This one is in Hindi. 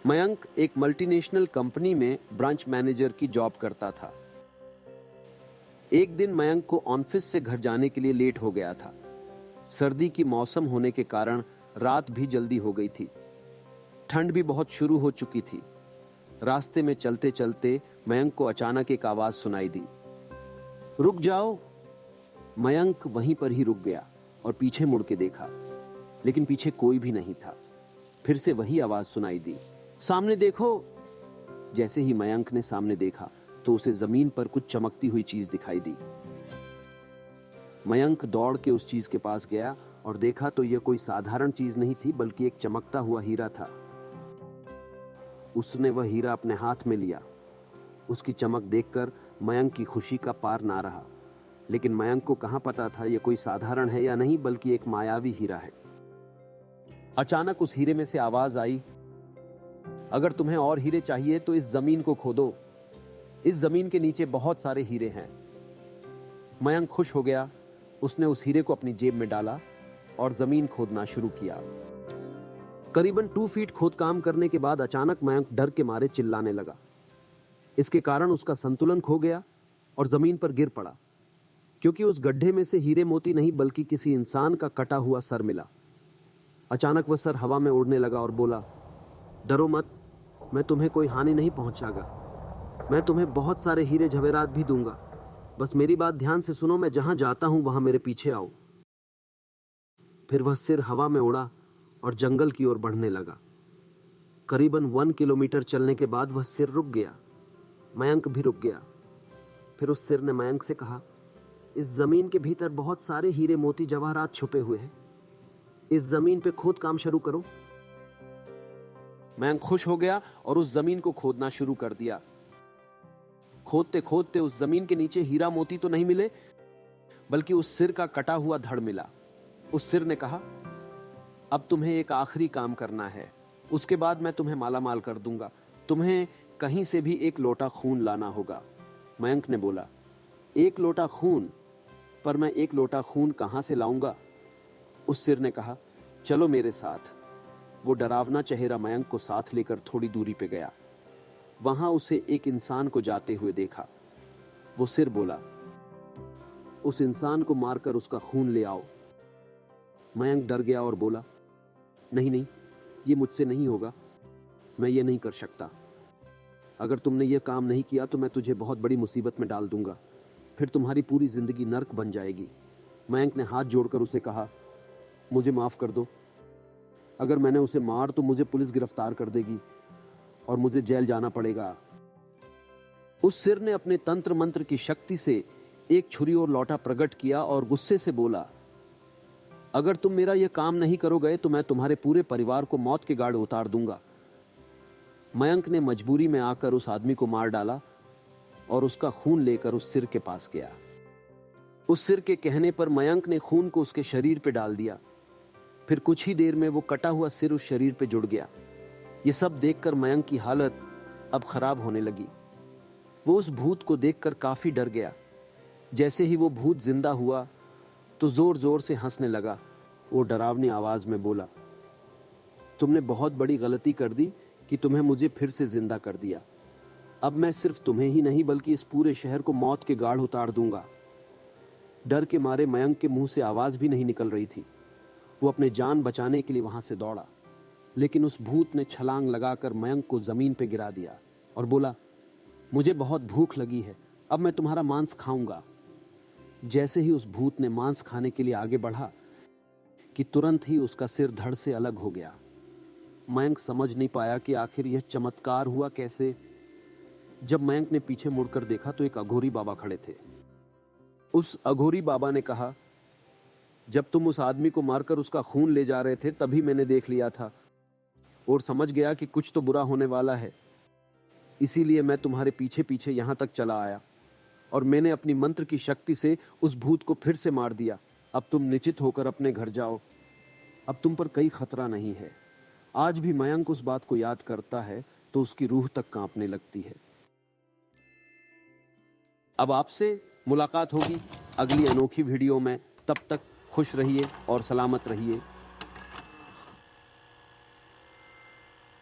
मयंक एक मल्टीनेशनल कंपनी में ब्रांच मैनेजर की जॉब करता था। एक दिन मयंक को ऑफिस से घर जाने के लिए लेट हो गया था। सर्दी की मौसम होने के कारण रात भी जल्दी हो गई थी। ठंड भी बहुत शुरू हो चुकी थी। रास्ते में चलते चलते मयंक को अचानक एक आवाज सुनाई दी, रुक जाओ। मयंक वहीं पर ही रुक गया और पीछे मुड़ के देखा, लेकिन पीछे कोई भी नहीं था। फिर से वही आवाज सुनाई दी, सामने देखो। जैसे ही मयंक ने सामने देखा तो उसे जमीन पर कुछ चमकती हुई चीज दिखाई दी। मयंक दौड़ के उस चीज के पास गया और देखा तो यह कोई साधारण चीज नहीं थी, बल्कि एक चमकता हुआ हीरा था। उसने वह हीरा अपने हाथ में लिया। उसकी चमक देखकर मयंक की खुशी का पार ना रहा, लेकिन मयंक को कहां पता था यह कोई साधारण है या नहीं, बल्कि एक मायावी हीरा है। अचानक उस हीरे में से आवाज आई, अगर तुम्हें और हीरे चाहिए तो इस जमीन को खोदो। इस जमीन के नीचे बहुत सारे हीरे हैं। मयंक खुश हो गया। उसने उस हीरे को अपनी जेब में डाला और जमीन खोदना शुरू किया। करीबन 2 फीट खोद काम करने के बाद अचानक मयंक डर के मारे चिल्लाने लगा। इसके कारण उसका संतुलन खो गया और जमीन पर गिर पड़ा, क्योंकि उस गड्ढे में से हीरे मोती नहीं बल्कि किसी इंसान का कटा हुआ सर मिला। अचानक वह सर हवा में उड़ने लगा और बोला, डरो मत, मैं तुम्हें कोई हानि नहीं पहुंचागा। मैं तुम्हें बहुत सारे हीरे जवेरात भी दूंगा। बस मेरी बात ध्यान से सुनो, मैं जहां जाता हूं वहां मेरे पीछे आओ। फिर वह सिर हवा में उड़ा और जंगल की ओर बढ़ने लगा। करीबन 1 किलोमीटर चलने के बाद वह सिर रुक गया। मयंक भी रुक गया। फिर उस सिर ने मयंक से कहा, इस जमीन के भीतर बहुत सारे हीरे मोती जवाहरात छुपे हुए हैं। इस जमीन पे खोद काम शुरू करो। मयंक खुश हो गया और उस जमीन को खोदना शुरू कर दिया। खोदते खोदते उस जमीन के नीचे हीरा मोती तो नहीं मिले, बल्कि उस सिर का कटा हुआ धड़ मिला। उस सिर ने कहा, अब तुम्हें एक आखिरी काम करना है, उसके बाद मैं तुम्हें मालामाल कर दूंगा। तुम्हें कहीं से भी 1 लोटा खून लाना होगा। मयंक ने बोला, 1 लोटा खून? पर मैं 1 लोटा खून कहां से लाऊंगा? उस सिर ने कहा, चलो मेरे साथ। वो डरावना चेहरा मयंक को साथ लेकर थोड़ी दूरी पे गया। वहां उसे एक इंसान को जाते हुए देखा। वो सिर बोला, उस इंसान को मारकर उसका खून ले आओ। मयंक डर गया और बोला, नहीं नहीं, ये मुझसे नहीं होगा। मैं ये नहीं कर सकता। अगर तुमने ये काम नहीं किया तो मैं तुझे बहुत बड़ी मुसीबत में डाल दूंगा। फिर तुम्हारी पूरी जिंदगी नर्क बन जाएगी। मयंक ने हाथ जोड़कर उसे कहा, मुझे माफ कर दो। अगर मैंने उसे मार तो मुझे पुलिस गिरफ्तार कर देगी और मुझे जेल जाना पड़ेगा। उस सिर ने अपने तंत्र मंत्र की शक्ति से एक छुरी और लौटा प्रकट किया और गुस्से से बोला, अगर तुम मेरा यह काम नहीं करोगे तो मैं तुम्हारे पूरे परिवार को मौत के गाड़े उतार दूंगा। मयंक ने मजबूरी में आकर उस आदमी को मार डाला और उसका खून लेकर उस सिर के पास गया। उस सिर के कहने पर मयंक ने खून को उसके शरीर पर डाल दिया। फिर कुछ ही देर में वो कटा हुआ सिर उस शरीर पे जुड़ गया। ये सब देखकर मयंक की हालत अब खराब होने लगी। वो उस भूत को देखकर काफी डर गया। जैसे ही वो भूत जिंदा हुआ तो जोर जोर से हंसने लगा। वो डरावनी आवाज में बोला, तुमने बहुत बड़ी गलती कर दी कि तुम्हें मुझे फिर से जिंदा कर दिया। अब मैं सिर्फ तुम्हें ही नहीं बल्कि इस पूरे शहर को मौत के गाढ़ उतार दूंगा। डर के मारे मयंक के मुंह से आवाज भी नहीं निकल रही थी। वो अपने जान बचाने के लिए वहां से दौड़ा, लेकिन उस भूत ने छलांग लगाकर मयंक को जमीन पर गिरा दिया और बोला, मुझे बहुत भूख लगी है, अब मैं तुम्हारा मांस खाऊंगा। जैसे ही उस भूत ने मांस खाने के लिए आगे बढ़ा कि तुरंत ही उसका सिर धड़ से अलग हो गया। मयंक समझ नहीं पाया कि आखिर यह चमत्कार हुआ कैसे। जब मयंक ने पीछे मुड़कर देखा तो एक अघोरी बाबा खड़े थे। उस अघोरी बाबा ने कहा, जब तुम उस आदमी को मारकर उसका खून ले जा रहे थे तभी मैंने देख लिया था और समझ गया कि कुछ तो बुरा होने वाला है। इसीलिए मैं तुम्हारे पीछे पीछे यहां तक चला आया और मैंने अपनी मंत्र की शक्ति से उस भूत को फिर से मार दिया। अब तुम निश्चित होकर अपने घर जाओ। अब तुम पर कोई खतरा नहीं है। आज भी मयंक उस बात को याद करता है तो उसकी रूह तक कांपने लगती है। अब आपसे मुलाकात होगी अगली अनोखी वीडियो में। तब तक खुश रहिए और सलामत रहिए।